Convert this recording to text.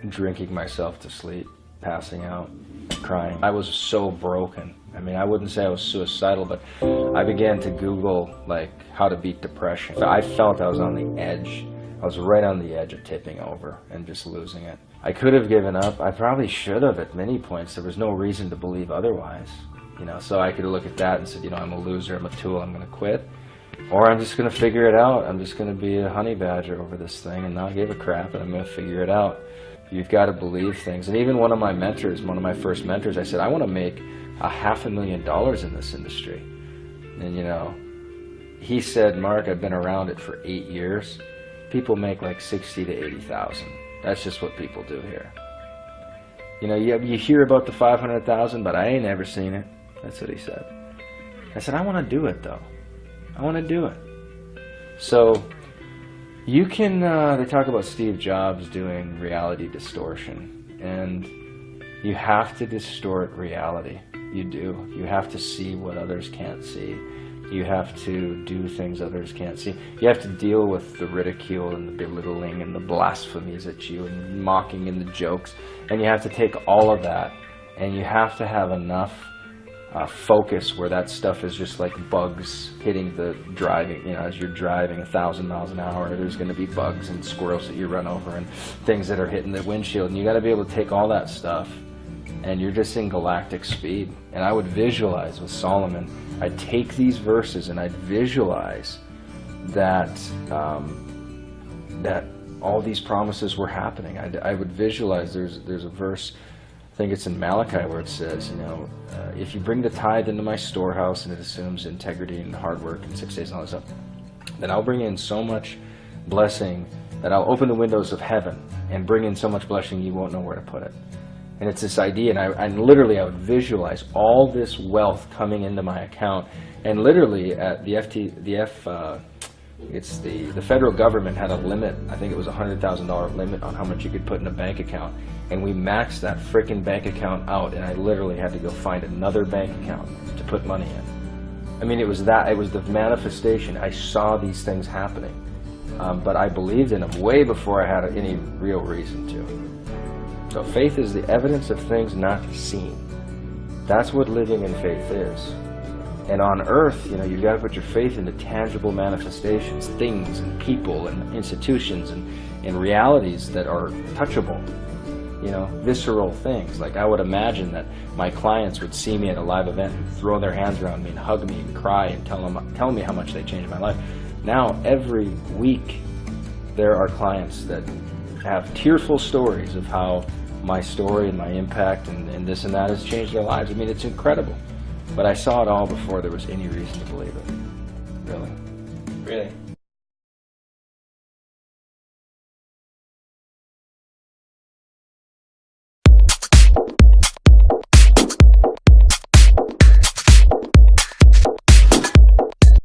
Drinking myself to sleep, passing out, crying. I was so broken. I mean, I wouldn't say I was suicidal, but I began to Google, like, how to beat depression. I felt I was on the edge. I was right on the edge of tipping over and just losing it. I could have given up. I probably should have at many points. There was no reason to believe otherwise. You know, so I could look at that and said, you know, I'm a loser, I'm a tool, I'm going to quit. Or I'm just going to figure it out. I'm just going to be a honey badger over this thing and not give a crap, and I'm going to figure it out. You've got to believe things. And even one of my mentors, one of my first mentors, I said, I want to make $500,000 in this industry. And, you know, he said, Mark, I've been around it for 8 years. People make like 60 to 80,000. That's just what people do here. You know, you hear about the 500,000, but I ain't ever seen it. That's what he said. I said, I want to do it, though. I want to do it. So you can, they talk about Steve Jobs doing reality distortion, and you have to distort reality. You do. You have to see what others can't see. You have to do things others can't see. You have to deal with the ridicule and the belittling and the blasphemies at you and mocking and the jokes, and you have to take all of that, and you have to have enough focus where that stuff is just like bugs hitting the driving. You know, as you're driving 1,000 miles an hour, there's going to be bugs and squirrels that you run over and things that are hitting the windshield, and you got to be able to take all that stuff, and you're just in galactic speed. And I would visualize with Solomon, I'd take these verses and I'd visualize that that all these promises were happening. I would visualize, there's a verse, I think it's in Malachi, where it says, you know, if you bring the tithe into my storehouse, and it assumes integrity and hard work and 6 days and all this stuff, then I'll bring in so much blessing that I'll open the windows of heaven and bring in so much blessing you won't know where to put it. And it's this idea, and literally I would visualize all this wealth coming into my account, and literally at the federal government had a limit. I think it was a $100,000 limit on how much you could put in a bank account, and we maxed that frickin' bank account out, and I literally had to go find another bank account to put money in. I mean, it was the manifestation. I saw these things happening, but I believed in them way before I had any real reason to. So faith is the evidence of things not seen. That's what living in faith is. And on earth, you know, you've got to put your faith into tangible manifestations, things and people and institutions and realities that are touchable, you know, visceral things. Like I would imagine that my clients would see me at a live event and throw their hands around me and hug me and cry and tell me how much they changed my life. Now, every week, there are clients that have tearful stories of how my story and my impact and this and that has changed their lives. I mean, it's incredible. But I saw it all before there was any reason to believe it. Really. Really?